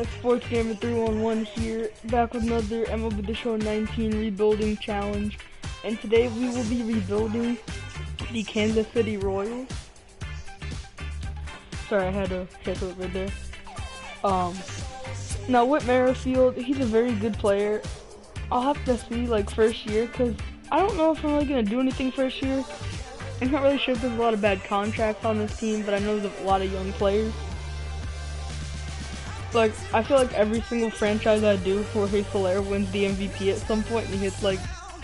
Sports Gamer 311 here, back with another MLB The Show 19 rebuilding challenge, and today we will be rebuilding the Kansas City Royals. Sorry, I had to hit it right there. Now Whit Merrifield, he's a very good player. I'll have to see like first year, because I don't know if I'm really going to do anything first year. I'm not really sure if there's a lot of bad contracts on this team, but I know there's a lot of young players. Like, I feel like every single franchise I do, Jorge Soler wins the MVP at some point and he hits like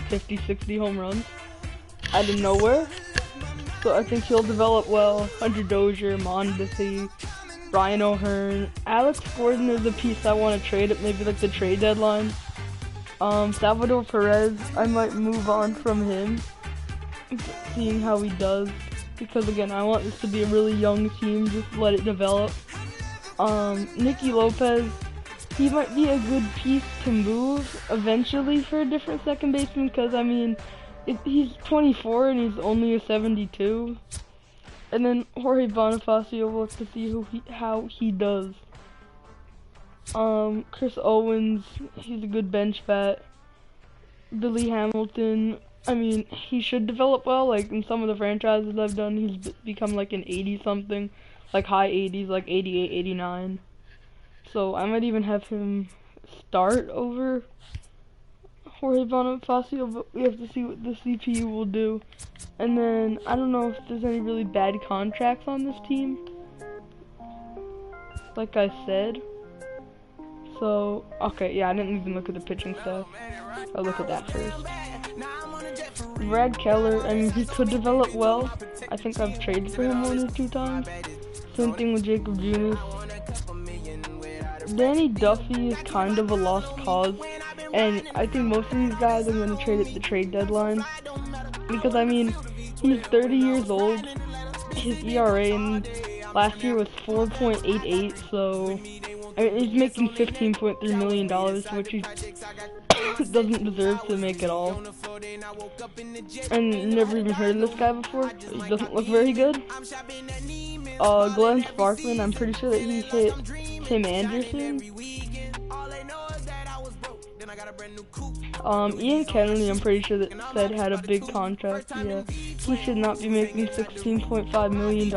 50, 60 home runs out of nowhere. So I think he'll develop well. Hunter Dozier, Mondesi, Brian O'Hearn. Alex Gordon is a piece I want to trade at maybe like the trade deadline. Salvador Perez, I might move on from him, seeing how he does. Because again, I want this to be a really young team, just let it develop. Nicky Lopez, he might be a good piece to move eventually for a different second baseman, because I mean, he's 24 and he's only a 72. And then Jorge Bonifacio, we'll have to see how he does. Chris Owens, he's a good bench bat. Billy Hamilton, I mean, he should develop well. Like in some of the franchises I've done, he's become like an 80 something. Like high 80s, like 88, 89. So I might even have him start over Jorge Bonifacio, but we have to see what the CPU will do. And then I don't know if there's any really bad contracts on this team, like I said. So okay, yeah, I didn't even look at the pitching staff. I'll look at that first. Brad Keller, I mean, he could develop well. I think I've traded for him 1 or 2 times. Same thing with Jacob Junis. Danny Duffy is kind of a lost cause, and I think most of these guys I'm going to trade at the trade deadline, because I mean, he's 30 years old. His ERA in last year was 4.88, so I mean, he's making $15.3 million, which he doesn't deserve to make at all. And never even heard of this guy before. He doesn't look very good. Glenn Sparkman, I'm pretty sure that he hit Tim Anderson. Ian Kennedy, I'm pretty sure that said had a big contract. Yeah, he should not be making $16.5 million.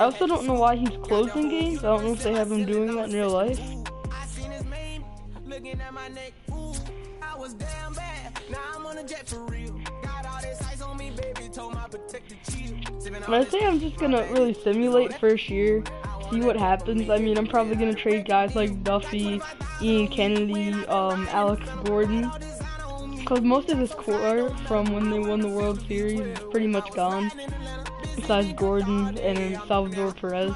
I also don't know why he's closing games. I don't know if they have him doing that in real life. When I say I'm just gonna really simulate first year, see what happens. I mean, I'm probably gonna trade guys like Duffy, Ian Kennedy, Alex Gordon, because most of his core from when they won the World Series is pretty much gone, besides Gordon and Salvador Perez.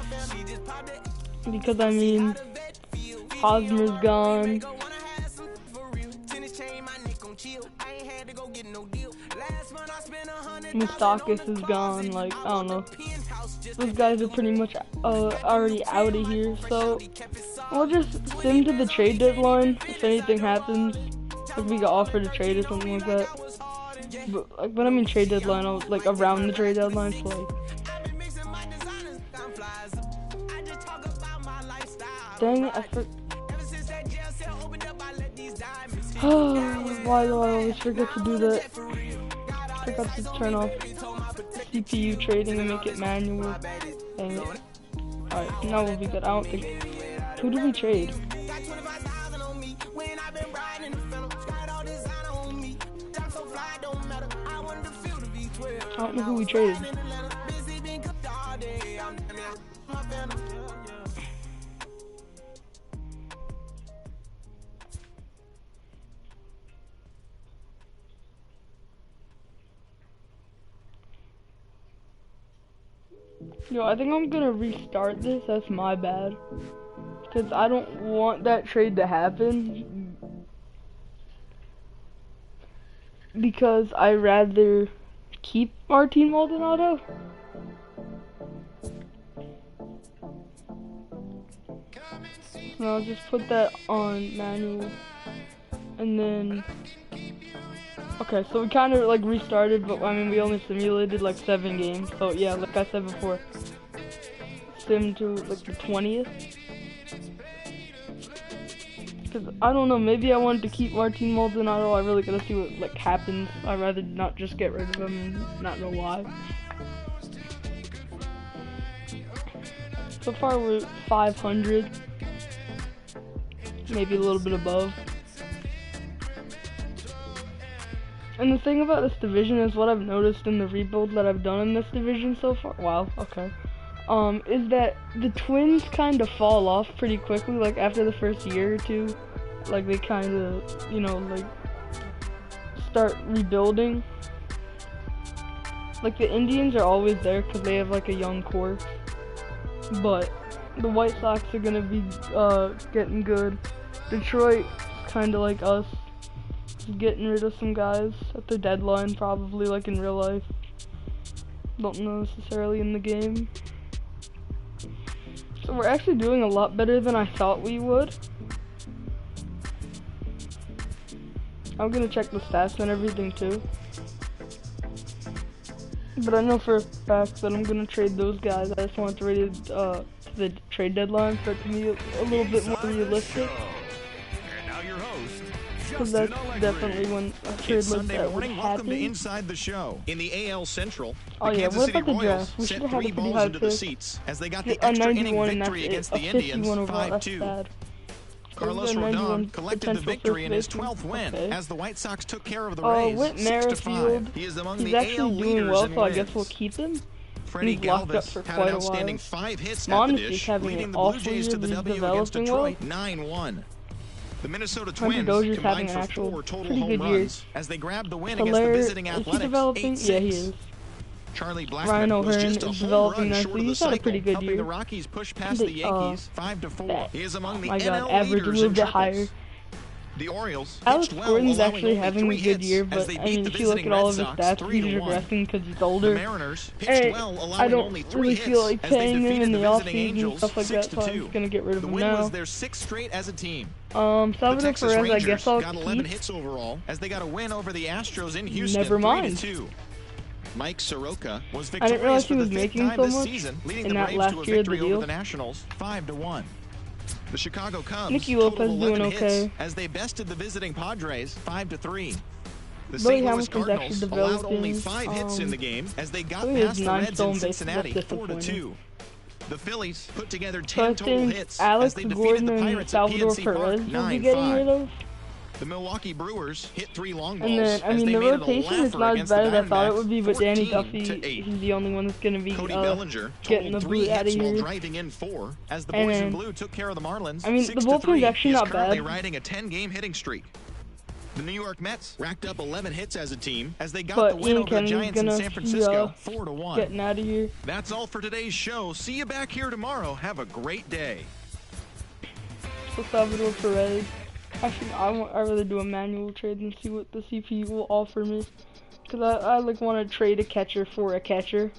Because I mean, Hosmer's gone. Moustakis is gone. Like, I don't know. Those guys are pretty much already out of here. So we'll just sim to the trade deadline if anything happens. If we get offered a trade or something like that. But like, when I mean trade deadline, I'll like around the trade deadline. So like, dang it, I forgot. Why do I always forget to do that? I forgot to turn off CPU trading and make it manual. Dang it. Alright, now we'll be good. I don't think. Who did we trade? I don't know who we traded. Yo, I think I'm gonna restart this. That's my bad. Because I don't want that trade to happen. Because I rather keep Martin Maldonado. So I'll just put that on manual. And then okay, so we kind of like restarted, but I mean we only simulated like 7 games. So yeah, like I said before, sim to like the 20th. Cause I don't know, maybe I wanted to keep Martin Maldonado. I really gotta see what like happens. I'd rather not just get rid of him and not know why. So far we're 500, maybe a little bit above. And the thing about this division is what I've noticed in the rebuild that I've done in this division so far. Wow, okay. Is that the Twins kind of fall off pretty quickly, like after the first year or two. Like they kind of, you know, like start rebuilding. Like the Indians are always there because they have like a young core. But the White Sox are gonna be getting good. Detroit, kind of like us, getting rid of some guys at the deadline, probably like in real life. Don't know necessarily in the game. So we're actually doing a lot better than I thought we would. I'm gonna check the stats and everything too. But I know for a fact that I'm gonna trade those guys. I just want to read to the trade deadline for it to be a little bit more realistic. Because that's definitely when a trade like that would happen. Inside the show. In the AL Central, oh yeah, what about the draft? We should have had a pretty high pick. As they got the extra inning victory against the Indians, 5-2. Carlos Rodon collected the victory in his 12th win as the White Sox took care of the Rays, Whit Merrifield, he is among he's the actually AL doing leaders well, in so I wins. guess we'll keep him. Freddie He's locked up for Galvis had quite an a while. outstanding 5 hits at the Mondesi's dish, having leading an the Blue awful Jays year, to the but he's W against developing Detroit, well. 9-1. The Minnesota Hunter Twins Dozier's having combined an for actual 4 total pretty home good year. runs as they grabbed the win Hilaire, against the visiting is he Athletics, developing? 8-6. Yeah, he is. Charlie Blackmon Ryan was O'Hearn just a is home developing run nicely. short of the He's had a cycle, pretty good helping year. the Rockies push past the Yankees 5-4. He is among the my NL God, average a leaders little in bit triples. higher. The Orioles Alex pitched well, Gordon's allowing actually only having 3 a good hits year, as but they I beat mean, the if you look visiting at all Red of his Sox stats, he's 3-1. regressing because he's The older. Mariners pitched Hey, well, I allowing don't only 3 really hits feel like as they paying him defeated in the the visiting offseason and Angels stuff like that, so I'm 6-2. just gonna get rid of The him win now. was their 6th straight as a team. Salvador The Texas Perez, I Rangers guess I'll got 11 keep. hits overall as they got a win over the Astros in Houston. Never mind. 3-2. Mike Soroka was I didn't realize victorious he for was the 5th making time so this much season, leading in the that Braves last to a year of the victory over deal. the Nationals 5-1. The Chicago Cubs Nicky totaled Lopez 11 doing hits okay. as they bested the visiting Padres 5-3. The Billy St. Louis Hamilton's Cardinals actually allowed only developing, 5 hits in the game as they got so he has past the 9 Reds in stolen bases. Cincinnati That's 4-2. The Phillies put together So I 10 total think hits Alex as they defeated Gordon the and Pirates at Salvador PNC Park Perez will be getting rid 9-5. of. The Milwaukee Brewers hit 3 long balls And then, I as mean, they the made it a rotation is laugher not as against the bad as I thought it Diamondbacks, would be, but Danny 14-8. Duffy, he's the only one that's going to be Cody Bellinger getting the totaled 3 boot out of hits while here. driving in 4 as the And boys in then, blue took care of the Marlins. I mean, the 6-3. bullpen's actually He is not currently bad. riding a 10-game hitting streak. The New York Mets racked up 11 hits as a team as they got But the win Ian over the Kennedy's Giants in gonna San be, Francisco 4-1. getting out of here. That's all for today's show. See you back here tomorrow. Have a great day. So Salvador Perez. Actually, I'd rather do a manual trade and see what the CP will offer me. Because I like want to trade a catcher for a catcher.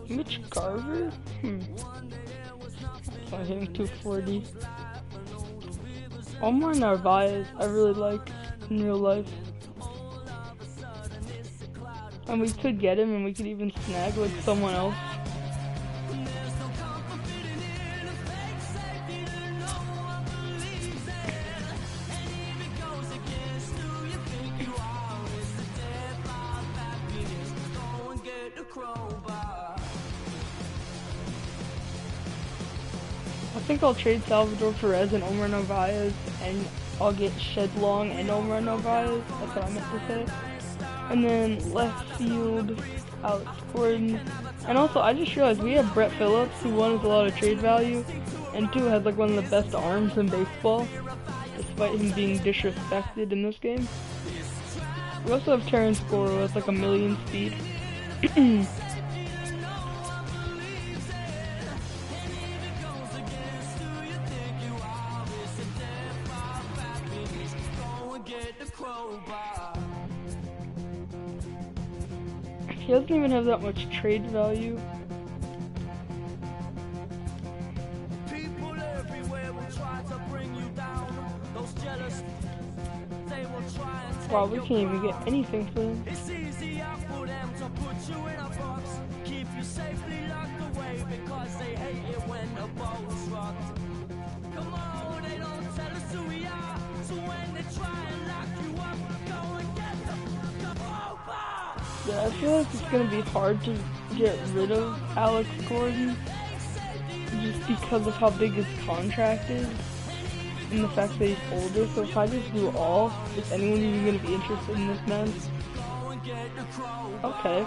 Mitch Garver? So I'm hitting 240. Omar Narvaez, I really like in real life. And we could get him and we could even snag like someone else. I think I'll trade Salvador Perez and Omar Narvaez, and I'll get Shedlong and Omar Narvaez. That's what I meant to say. And then left field, Alex Gordon. And also, I just realized we have Brett Phillips, who won with a lot of trade value, and two has like one of the best arms in baseball, despite him being disrespected in this game. We also have Terrence Goro with like 1,000,000 speed. He doesn't even have that much trade value. Wow, we can't even get anything for him. you in a box, keep you safely locked away, because they hate it when the boat's rocked. Come on, they don't tell us who we are, so when they try and lock you up, go and get the over. Yeah, I feel like it's gonna be hard to get rid of Alex Gordon just because of how big his contract is and the fact that he's older. So if I just do all, is anyone even gonna be interested in this man? Okay.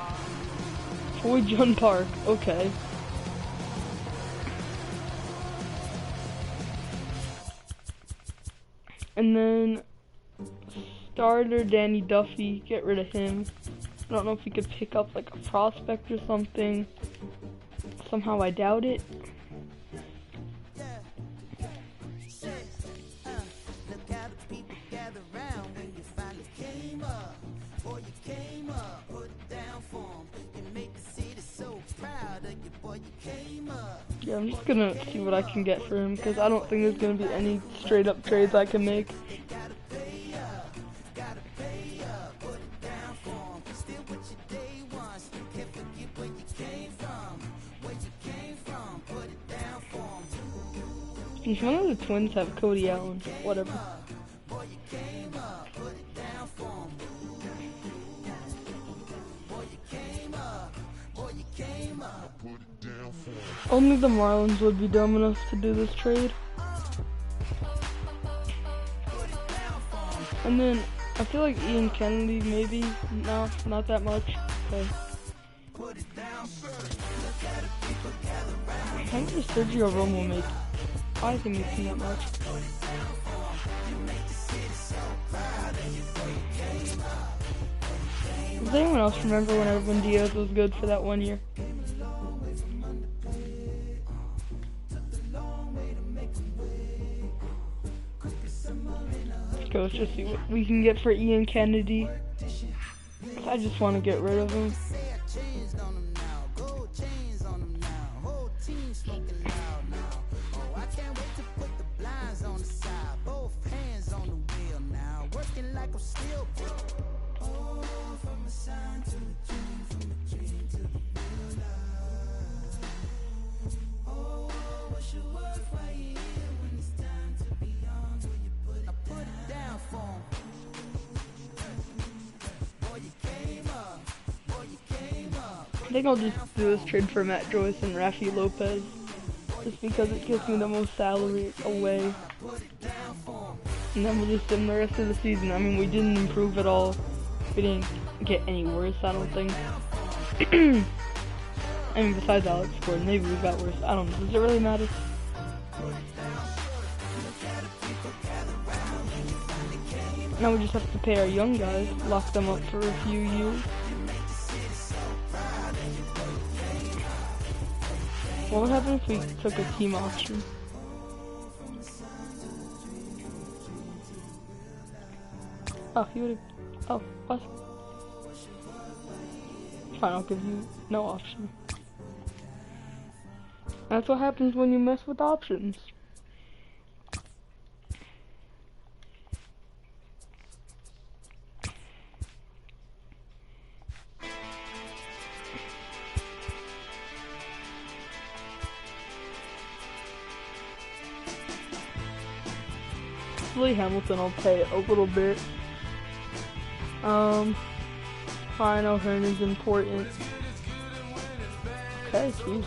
Troy John Park, okay. And then starter Danny Duffy, get rid of him. I don't know if we could pick up like a prospect or something. Somehow I doubt it. Yeah, I'm just gonna see what I can get for him, because I don't think there's gonna be any straight up trades I can make. If one of the Twins have Cody Allen, whatever. Only the Marlins would be dumb enough to do this trade. And then I feel like Ian Kennedy, maybe. No, not that much. Okay. How much does Sergio Romo make? I think it's that much. Does anyone else remember when Edwin Diaz was good for that 1 year? Let's just see what we can get for Ian Kennedy. I just want to get rid of him. I think I'll just do this trade for Matt Joyce and Rafi Lopez, just because it gives me the most salary away. And then we'll just sim the rest of the season. I mean, we didn't improve at all. We didn't get any worse, I don't think. I mean, besides Alex Gordon, maybe we got worse. I don't know. Does it really matter? Now we just have to pay our young guys, lock them up for a few years. What would happen if we took a team option? Oh, he would've... Oh, what? Fine, I'll give you no option. That's what happens when you mess with options. Hopefully Hamilton will pay a little bit. Fine, O'Hearn is important. Okay, jeez.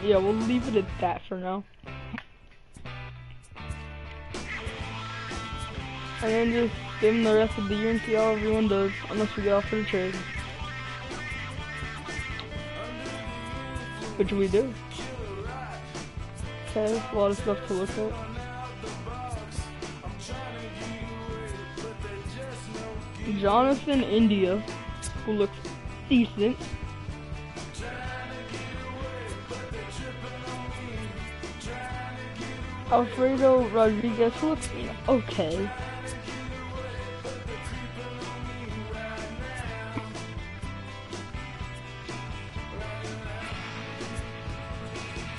Yeah, we'll leave it at that for now. And then just give them the rest of the year and see how everyone does, unless we get offered a trade. Which we do. Okay, a lot of stuff to look at. Jonathan India, who looks decent. Alfredo Rodriguez, who looks okay.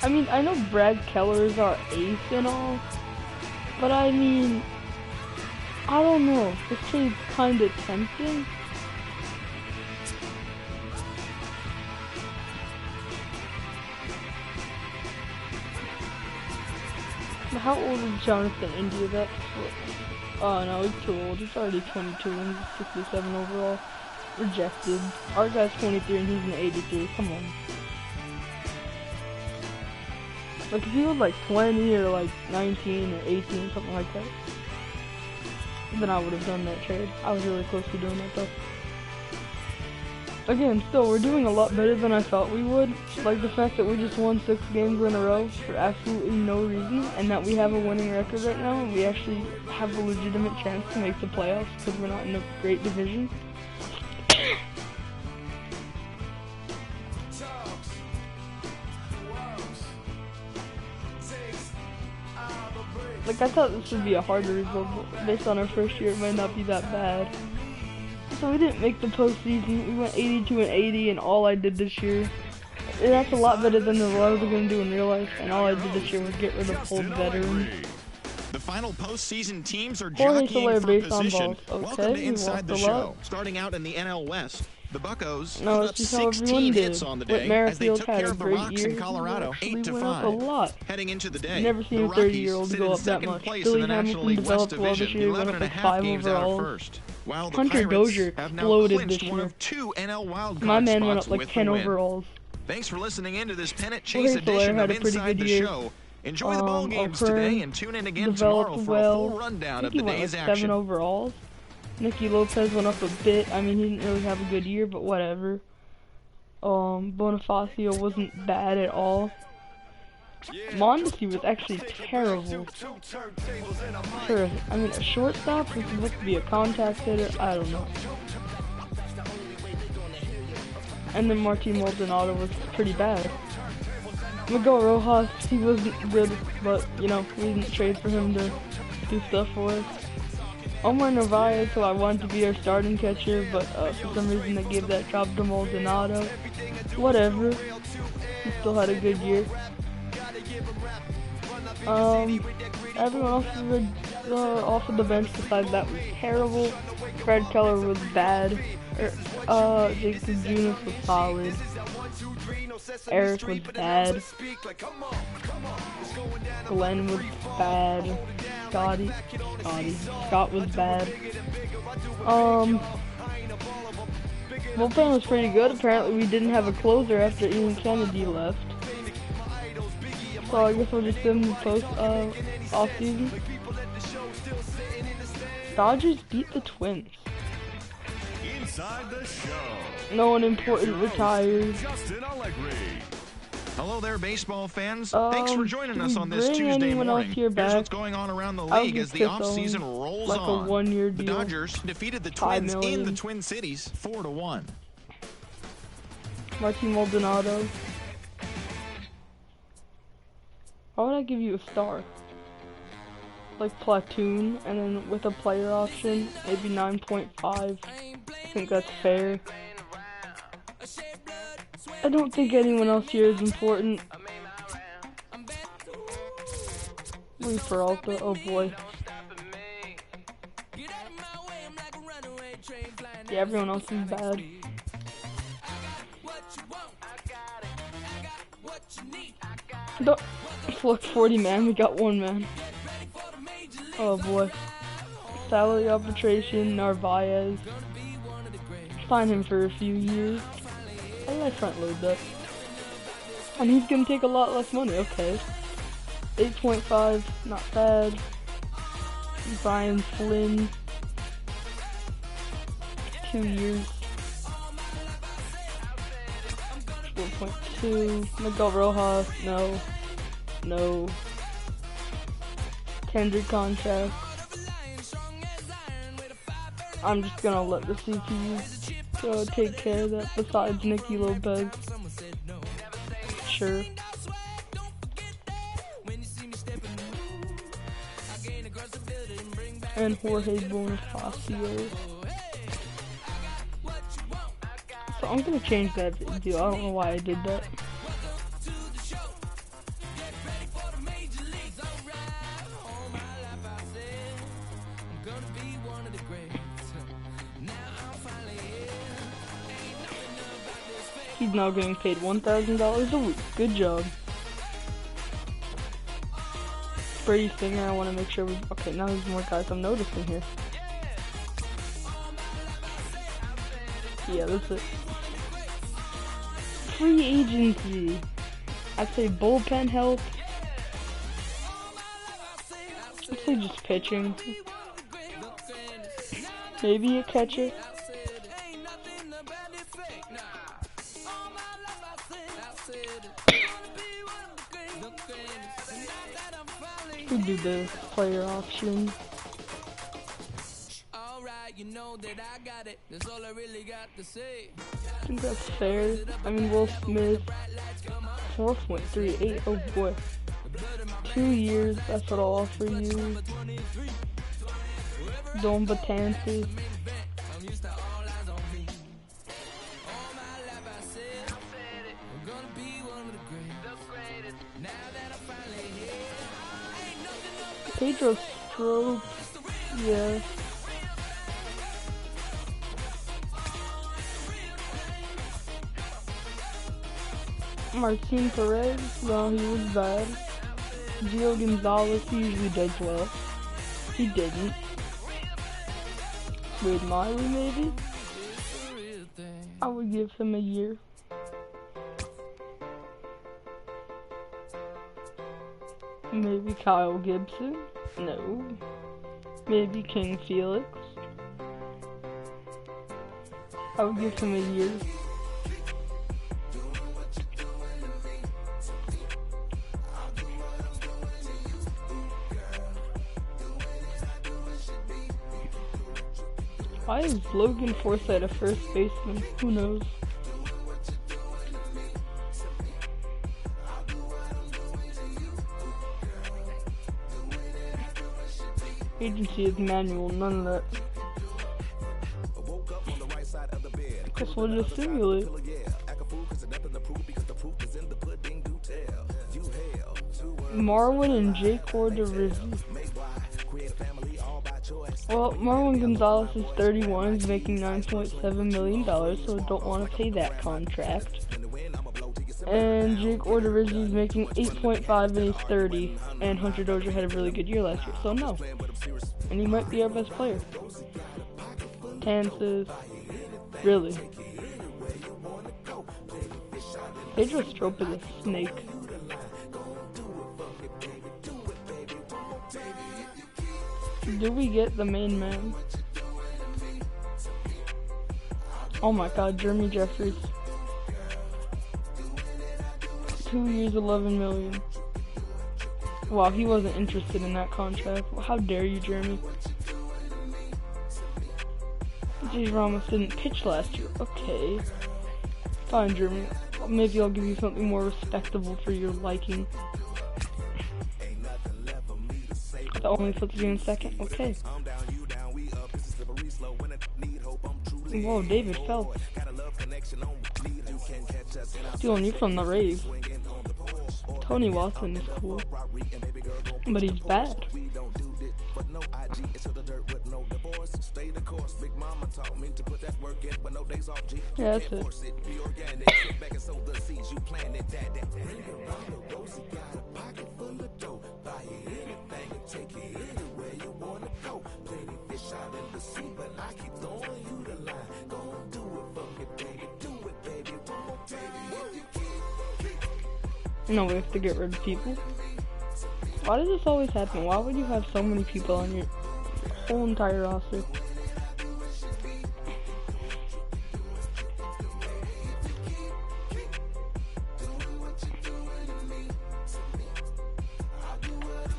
I mean, I know Brad Keller is our ace and all, but I mean, I don't know. This trade's kinda tempting. How old is Jonathan India? That's what... Oh no, he's too old. He's already 22 and he's 67 overall. Rejected. Our guy's 23 and he's an 83. Come on. Like if he was like 20 or like 19 or 18, something like that, then I would have done that trade. I was really close to doing that though. Again, still, we're doing a lot better than I thought we would. Like the fact that we just won 6 games in a row for absolutely no reason, and that we have a winning record right now, and we actually have a legitimate chance to make the playoffs because we're not in a great division. Like I thought this would be a harder result, but based on our first year, it might not be that bad. So we didn't make the postseason. We went 82-80, and all I did this year, and that's a lot better than what I was going to do in real life. And all I did this year was get rid of old veterans. The final postseason teams are jockeying for position. Okay, Welcome to Inside the Show. Starting out in the NL West, the Buccos put up just how 16 hits on the day as they took care of the Rocks in Colorado, went up a 8-5. lot. Heading into the day, Never seen the a Rockies 30-year-old sit go in up that second much. place Billy in the National Hamilton League West developed well this Division, year, 11 went and a up like half 5 games out of overall. first. While the Hunter Pirates Dozier have now exploded clinched this one year. of 2 NL wildcard My man went spots up like with 10 the win. overalls. Thanks for listening into this pennant chase Jorge Soler edition had of a pretty Inside good the year. Show. Enjoy the ball games O'Kern today and tune in again tomorrow for a full rundown of the day's like action. 7 overalls. Nicky Lopez went up a bit. I mean, he didn't really have a good year, but whatever. Bonifacio wasn't bad at all. Mondesi was actually terrible. I mean, a shortstop is supposed to be a contact hitter. I don't know. And then Martin Maldonado was pretty bad. Miguel Rojas, he wasn't good, but, you know, we didn't trade for him to do stuff for us. Omar Narvaez, who I wanted to be our starting catcher, but for some reason they gave that job to Maldonado. Whatever. He still had a good year. Everyone else was off of the bench besides that was terrible. Brad Keller was bad. Jacob Junis was solid. Eric was bad. Glenn was bad. Scott was bad. Bullpen was pretty good. Apparently we didn't have a closer after Ian Kennedy left. So I guess we'll just do the post off season. Dodgers beat the Twins. Inside the Show. No one important retired. Hello there, baseball fans. Thanks for joining us on this bring Tuesday anyone morning. else here Here's back? what's going on around the I league would as the kiss offseason them rolls like on. a 1-year The deal. Dodgers defeated the $5 Twins in million. the Twin Cities 4-1. Martin Maldonado. Why would I give you a star? Like platoon, and then with a player option, maybe 9.5. I think that's fair. I don't think anyone else here is important. Lee Peralta, oh boy. Yeah, everyone else is bad. Look, 40 man, we got 1 man. Oh boy. Salary arbitration, Narvaez. Sign him for a few years. How did I front load that? And he's gonna take a lot less money, okay. 8.5, not bad. Brian Flynn. 2 years. 4.2. Miguel Rojas, no. No. Kendrick contract. I'm just gonna let the CPU take care of that besides Nicky Lopez. Sure. And Jorge Bonifacio. So I'm gonna change that video. I don't know why I did that. He's now getting paid $1,000 a week. Good job. Brady Singer, I want to make sure we... Okay, now there's more guys I'm noticing here. Yeah, that's it. Free agency. I'd say bullpen help. I'd say just pitching. Maybe a catcher. We do the player option. I think that's fair. I mean, Will Smith, 4.38. Oh boy. 2 years, that's what I'll offer you. Don Batances. Pedro Strop, yeah. Martin Perez, well, he was bad. Gio Gonzalez, he usually does well. He didn't. Wade Miley, maybe? I would give him a year. Maybe Kyle Gibson? No. Maybe King Felix? I would give him a year. Why is Logan Forsythe a first baseman? Who knows? Agency is manual, none of that. Guess we'll just simulate. Marwin and Jake Odorizzi. Well, Marwin Gonzalez is 31, he's making $9.7 million, so I don't want to pay that contract. And Jake Odorizzi is making 8.5 and he's 30, and Hunter Dozier had a really good year last year, so no. And he might be our best player. Tances, really. Pedro Strop is a snake. Do we get the main man? Oh my god, Jeremy Jeffries. 2 years, $11 million. Wow, he wasn't interested in that contract. How dare you, Jeremy? J. Ramos didn't pitch last year. Okay. Fine, Jeremy. Maybe I'll give you something more respectable for your liking. That only puts you in second. Okay. Whoa, David Phelps. Stealing you from the Rays. Tony Watson is cool. But he's bad. Yeah, that's it. No, we have to get rid of people. Why does this always happen? Why would you have so many people on your whole entire roster?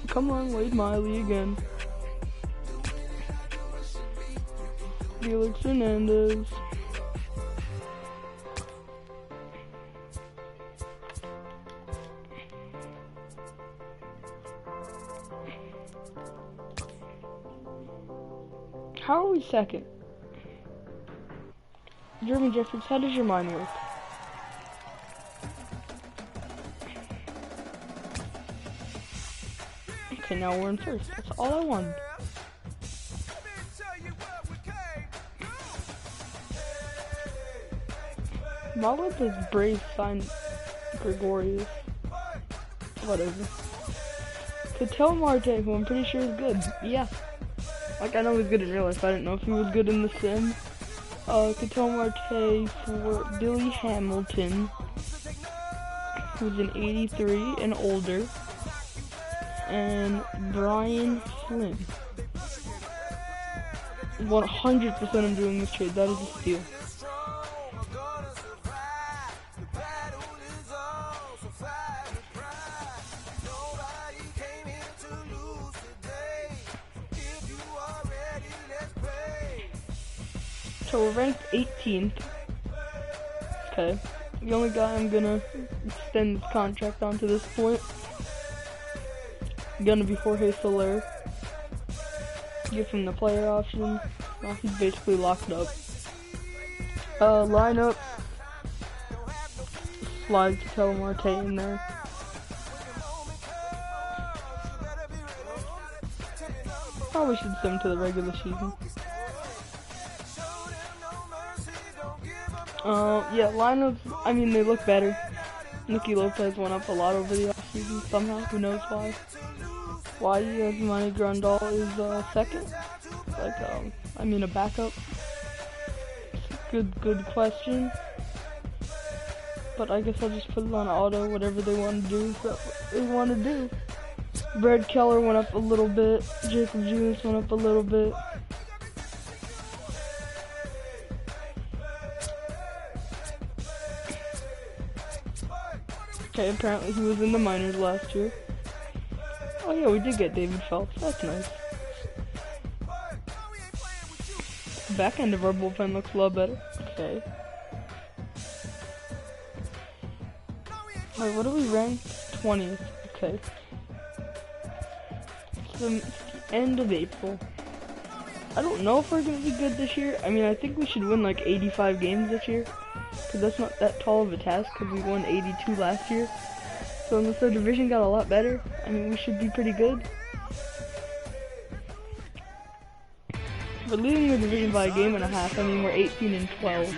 Come on, Wade Miley again. Felix Hernandez. How are we second? Jeremy Jeffries, how does your mind work? Okay, now we're in first. That's all I wanted. Why would this Braves sign Gregorius? Whatever. Ketel Marte, who I'm pretty sure is good. Yeah. Like, I know he's good in real life. I didn't know if he was good in the sim. Ketel Marte for Billy Hamilton, who's an 83 and older. And Brian Flynn. 100% I'm doing this trade. That is a steal. So we're ranked 18th. Okay. The only guy I'm gonna extend his contract on to this point gonna be Jorge Soler. Give him the player option. Well, he's basically locked up. Lineup. Slide Ketel Marte in there. Probably should sim to the regular season. Yeah, lineups, I mean, they look better. Nicky Lopez went up a lot over the offseason somehow, who knows why. Why Yasmani Grandal is, second? Like, I mean, a backup. Good question. But I guess I'll just put it on auto, whatever they want to do, is what they want to do. Brad Keller went up a little bit, Jacob Junis went up a little bit. Okay, apparently he was in the minors last year. Oh yeah, we did get David Phelps. That's nice. The back end of our bullpen looks a lot better. Okay. Wait, what are we ranked? 20th. Okay. It's the end of April. I don't know if we're gonna be good this year. I mean, I think we should win like 85 games this year. Because that's not that tall of a task, because we won 82 last year. So unless our division got a lot better, I mean, we should be pretty good. We're leading the division by a game and a half. I mean, we're 18 and 12.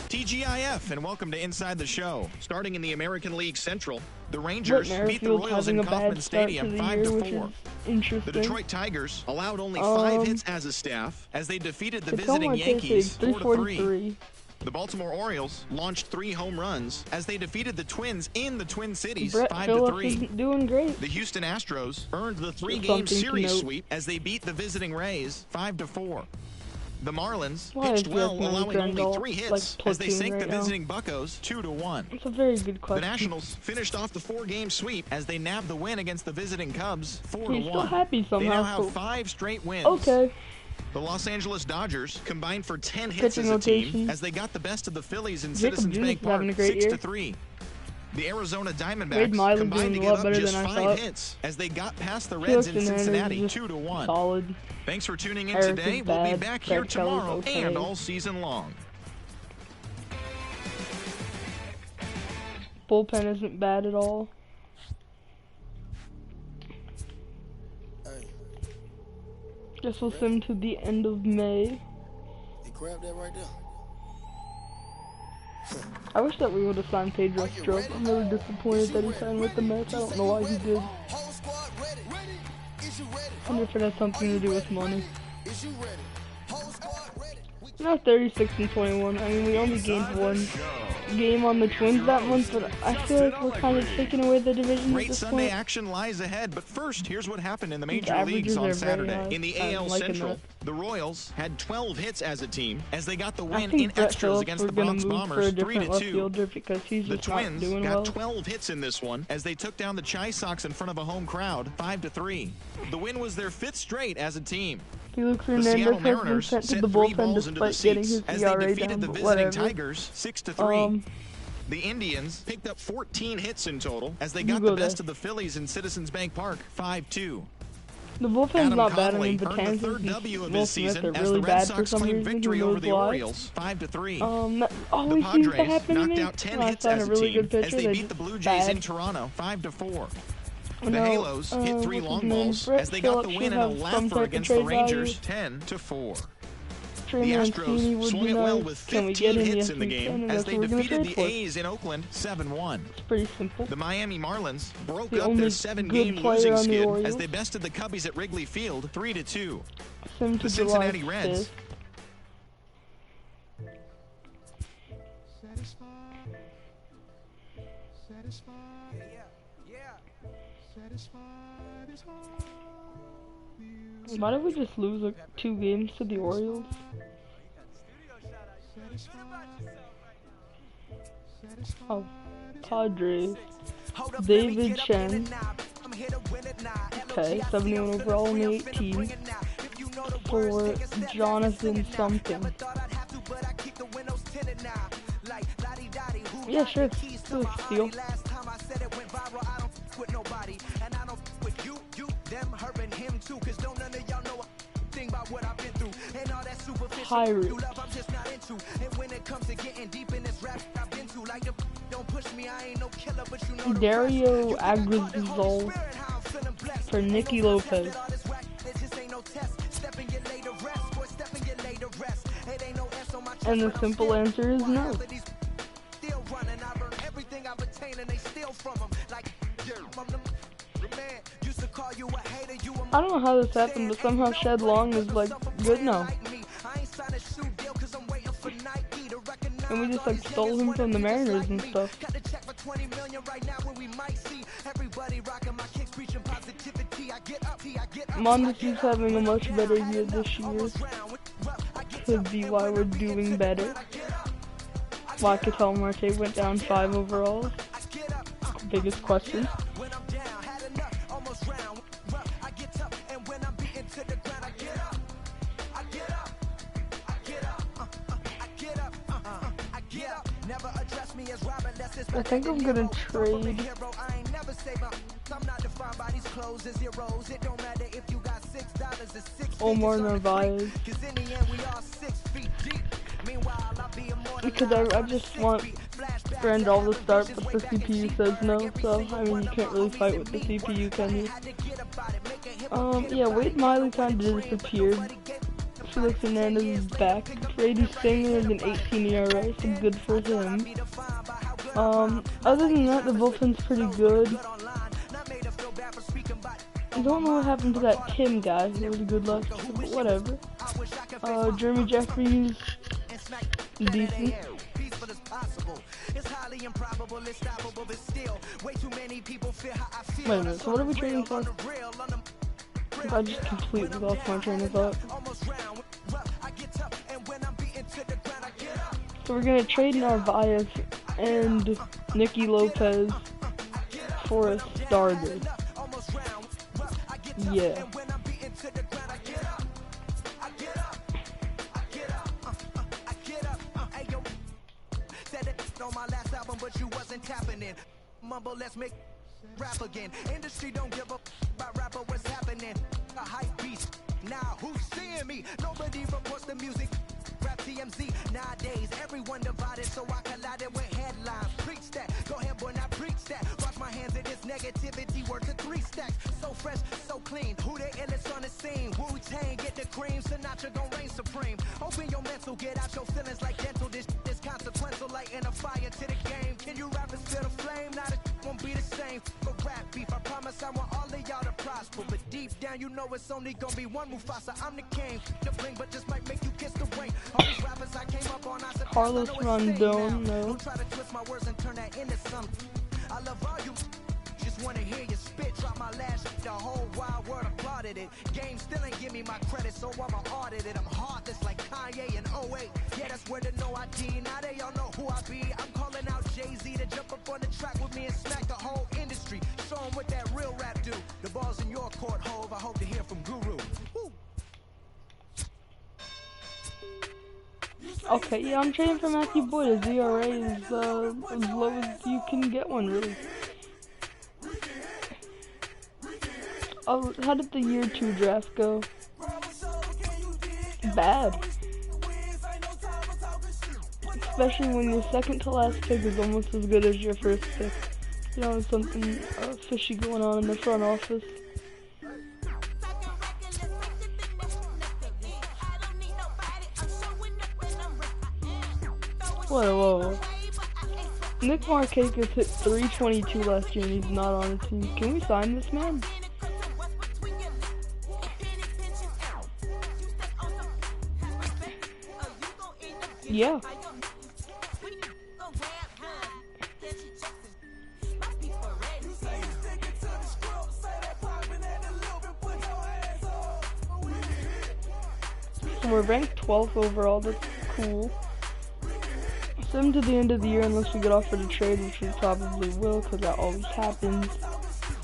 TGIF, and welcome to Inside the Show. Starting in the American League Central, the Rangers beat the Royals in Kauffman Stadium 5-4. The Detroit Tigers allowed only 5 hits as a staff as they defeated the visiting Yankees 4-3. The Baltimore Orioles launched 3 home runs as they defeated the Twins in the Twin Cities 5-3. Doing great. The Houston Astros earned the 3-game series sweep as they beat the visiting Rays 5-4. The Marlins pitched well, allowing only 3 hits as they sank the visiting Buccos 2-1. That's a very good question. The Nationals finished off the 4-game sweep as they nabbed the win against the visiting Cubs 4-1. He's still happy somehow. They now have 5 straight wins. Okay. The Los Angeles Dodgers combined for 10 hits as a team as they got the best of the Phillies in Citizens Bank Park 6-3. The Arizona Diamondbacks combined to give up just 5 hits as they got past the Reds in Cincinnati 2-1. Solid. Thanks for tuning in today. We'll be back here tomorrow and all season long. Bullpen isn't bad at all. Guess we'll sim to the end of May. You grab that right there. I wish that we would have signed Pedro Strop. I'm really disappointed that he signed with the Mets. I don't know why he did. I wonder if it has something to do with money. We're now 36 and 21. I mean, we only gained 1 game on the Twins that month, but I feel like we're kind of taking away the division Great at this Sunday point. action lies ahead, but first, here's what happened in the major leagues on Saturday. In the AL Central, the Royals had 12 hits as a team as they got the win in extras against the Bronx Bombers 3-2. The Twins got 12 hits in this one as they took down the Chi Sox in front of a home crowd 5-3. The win was their 5th straight as a team. Felix The Hernandez Seattle has been Mariners sent to set the 3 bullpen balls into the despite getting seats his as they ERA defeated down, the but visiting whatever. Tigers 6-3. The Indians picked up 14 hits in total as they got the best of the Phillies in Citizens Bank Park 5-2. The bullpen's Adam not bad. I Conley mean, earned the Betances third W of his and Smith season are as really the Red bad for Sox some claimed reason. victory Who over knows the why? Orioles 5-3. That The always seems to Padres happen to knocked me. out 10 I hits find as a a really team good pitcher. as they They're beat the just Blue Jays bad. in Toronto 5-4. No, The Halos hit 3 what's long his name? balls Brett as they got the Phillips win should in a have some laugher type of against the trade Rangers value. 10-4. Trey The Mancini Astros would swung be it well nice. with Can we get 15 him? hits Yes, in the we game can, and as that's they what we're gonna defeated trade the for. A's in Oakland 7-1. It's pretty simple. The Miami Marlins broke The up only their good 7-game player losing on the skid Orioles. as they bested the Cubbies at Wrigley Field 3-2. Send The to Cincinnati July Reds 5th. Why did we just lose like 2 games to the Orioles? Oh, Padres. David Chen. Okay, 71 overall, only 18. For Jonathan something. Yeah, sure. Still a steal. Pirates. Dario Agrizol for Nicky Lopez. And the simple answer is no. I don't know how this happened, but somehow Shed Long is like good now. And we just like stole him from the Mariners and stuff. Mondesi's having a much better year this year. Could be why we're doing better. Wakatel Marte went down 5 overall. Biggest question. I think I'm gonna trade Omar Narvaez because I just want Grandal to start, but the CPU says no, so I mean you can't really fight with the CPU, can you? Yeah, Wade Miley kind of disappeared. Felix Hernandez is back. Brady Singer is an 18 ERA, so good for him. Other than that, the bullpen's pretty good. I don't know what happened to that Tim guy. He was a good lefty, but whatever. Jeremy Jeffries, decent. Wait a minute, so what are we trading for? I just completely lost my train of thought. So we're gonna trade Narvaez and Nicky Lopez for a starter. Yeah. Let's make rap again. Industry don't give up about rapper, what's happening? A hype beast. Now who's seeing me? Nobody reports the music. Rap TMZ. Nowadays everyone divided, so I collided with headlines. Preach that. Go ahead, boy, now preach that. Wash my hands of this negativity. Worth to 3 stacks. So fresh, so clean. Who the illest on the scene? Wu-Tang, get the cream. Sinatra gon' reign supreme. Open your mental, get out your feelings like dental. This is consequential, lighting a fire to the game. Can you rappers feel the flame? Not a won't be the same. For rap beef, I promise I want all of y'all to prosper. But deep down, you know it's only gonna be one Mufasa. I'm the king. The bling, but just might make you kiss the ring. All these rappers I came up on, I said, Carlos Rondon, no. Don't try to twist my words and turn that into something. I love all you. Just wanna hear you spit. Drop my last, the whole wild world applauded it. Game still ain't give me my credit, so I'ma audit it. I'm heartless like Kanye in 08. Yeah, that's where the no ID. Now they all know who I be. I'm calling out Jay-Z to jump up on the track with me and smack the whole industry. Show 'em what that real rap do. The ball's in your court, Hove. I hope to hear from Guru. Woo. Okay, yeah, I'm trading for Matthew Boyd. His ERA is as low as you can get one, really. Oh, how did the year 2 draft go? Bad. Especially when your second to last pick is almost as good as your first pick. You know, something fishy going on in the front office. Whoa. Nick Markakis hit .322 last year and he's not on the team. Can we sign this man? Yeah. So we're ranked 12th overall, that's cool. Send to the end of the year unless we get offered a trade, which we probably will, because that always happens.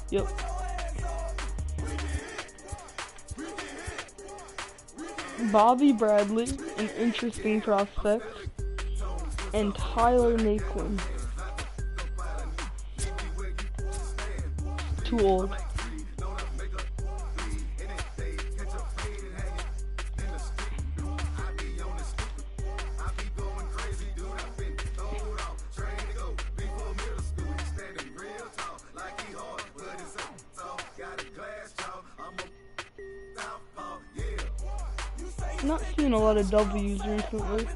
Yep. Bobby Bradley, an interesting prospect, and Tyler Naquin. Too old. Not seeing a lot of W's recently.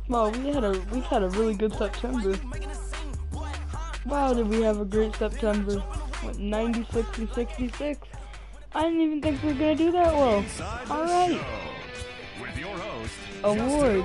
Wow, we've had a really good September. Wow, did we have a great September. Went 96 and 66. I didn't even think we were gonna do that well. Alright. Award.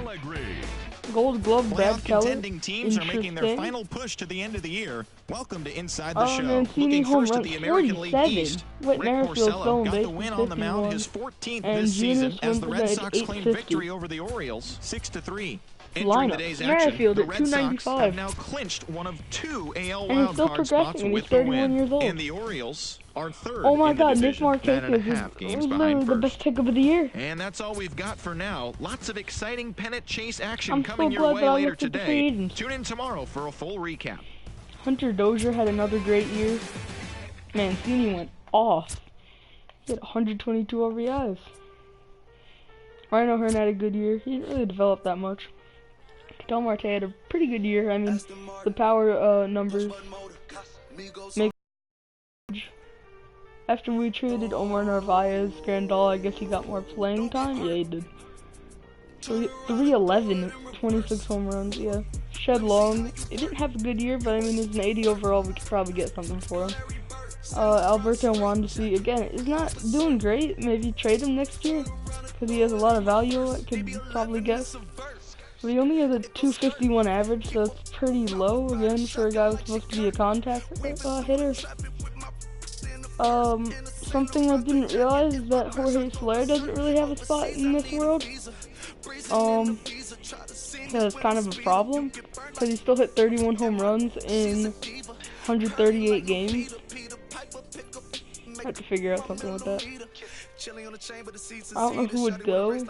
Gold Glove, Brad Keller. Contending teams are making their final push to the end of the year. Welcome to Inside the Show. Mancini Looking home first run at the American League 47. East. Whit Rick Merrifield Porcello got the stolen win base on the mound, 51. his 14th And this season, Junis as the Red went Sox claimed 850. victory over the Orioles, 6-3. Entering Lineup. today's action, Merrifield the at Red Sox 295. have now clinched one of 2 AL And he's still wildcard spots progressing, and he's with the 31 win. years old. And the Orioles are third Oh my in the god, Nick division, 9.5 Markakis games is behind literally the best first. pickup of the year. And that's all we've got for now. Lots of exciting pennant chase action I'm coming so your glad way that I later looked at the free today. agents. Tune in tomorrow for a full recap. Hunter Dozier had another great year. Mancini went off. He had 122 RBIs. Rhino Hearn had a good year. He didn't really develop that much. Del Marte had a pretty good year. I mean, the power numbers make. After we traded Omar Narvaez, Grandal, I guess he got more playing time. Yeah, he did. So 311, 26 home runs. Yeah. Shed Long, he didn't have a good year, but I mean, he's an 80 overall. We could probably get something for him. Alberto Mondesi, again, is not doing great. Maybe trade him next year because he has a lot of value. I could probably guess. But he only has a 251 average, so it's pretty low, again, for a guy who's supposed to be a contact hitter. Something I didn't realize is that Jorge Soler doesn't really have a spot in this world. That's kind of a problem, because he still hit 31 home runs in 138 games. I have to figure out something with that. I don't know who would go,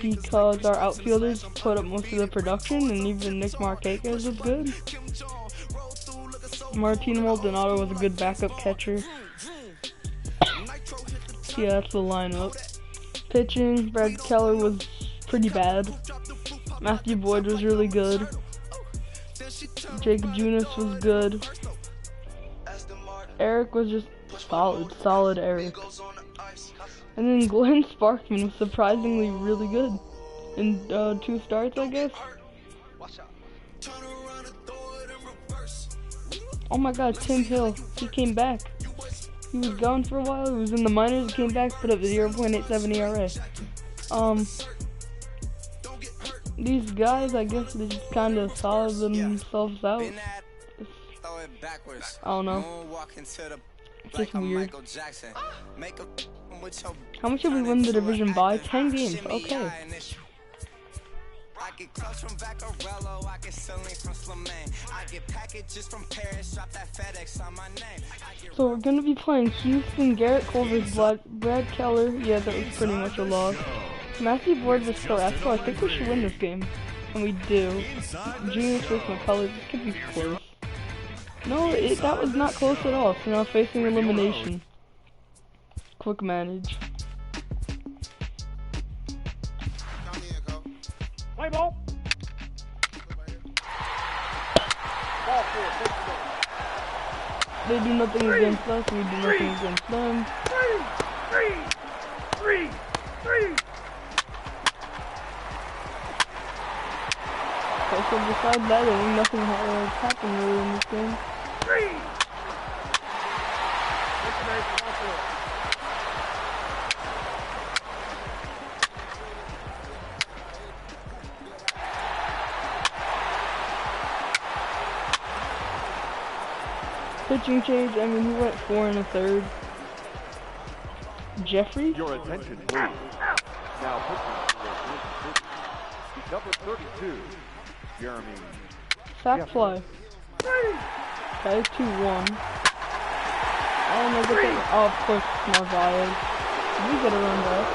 because our outfielders put up most of the production, and even Nick Markakis was good. Martin Maldonado was a good backup catcher. Yeah, that's the lineup. Pitching, Brad Keller was pretty bad. Matthew Boyd was really good. Jake Junis was good. Eric was just solid Eric. And then Glenn Sparkman was surprisingly really good. In 2 starts, I guess. Oh my god, Tim Hill, he came back. He was gone for a while, he was in the minors, came back, put up a 0.87 ERA. These guys, I guess they just kind of solid themselves out. I don't know. It's just weird. How much did we win the division by? 10 games. Okay. I get close from Vaccarello, I get Celine from Slimane. I get packages from Paris, drop that FedEx on my name. So we're gonna be playing Houston, Garrett Culver's Brad Keller. Yeah, that was pretty much a loss. Matthew Boyd was correct, so I think we should win this game. And we do. Junior Smith McCullers, this could be close. No, that was not close at all, so now facing elimination. Quick manage. Play ball. They do nothing against us, we do nothing against them. Three. So besides that, I think nothing has happened really in this game. Pitching change, I mean, he went 4 1/3. Jeffrey? Your attention, please. Now pitching number 32, Jeremy. Sack fly. Okay, 2-1. And I get that. Oh, of course, Narvaez. We get a run back.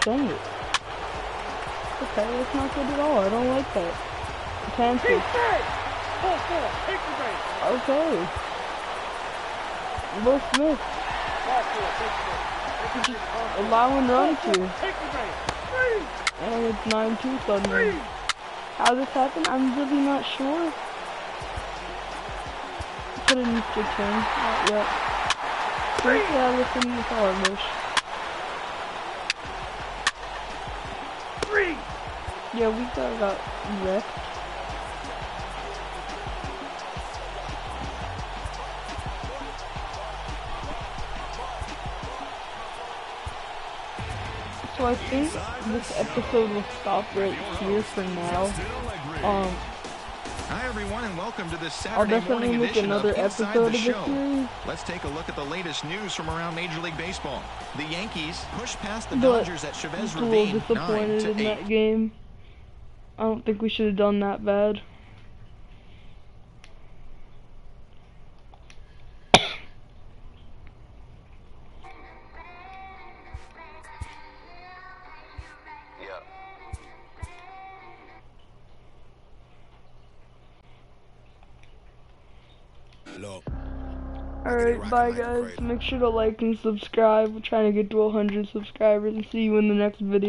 Dang it. Okay, that's not good at all. I don't like that. Fancy. Okay. Will Smith. Allowing runs here. And it's 9-2 suddenly. How this happened, I'm really not sure. Put in Easter turn. Not yet. Yeah, listen with Harvish. Yeah, we got wrecked. So I think this episode will stop right here for now. Hi everyone, and welcome to this I'll Saturday definitely morning make edition another of Inside episode the of this Show. series. Let's take a look at the latest news from around Major League Baseball. The Yankees pushed past the But Dodgers at Chavez I'm a little Ravine disappointed in 9-8. that game. I don't think we should have done that bad. Alright, bye guys. Make sure to like and subscribe. We're trying to get to 100 subscribers, and see you in the next video.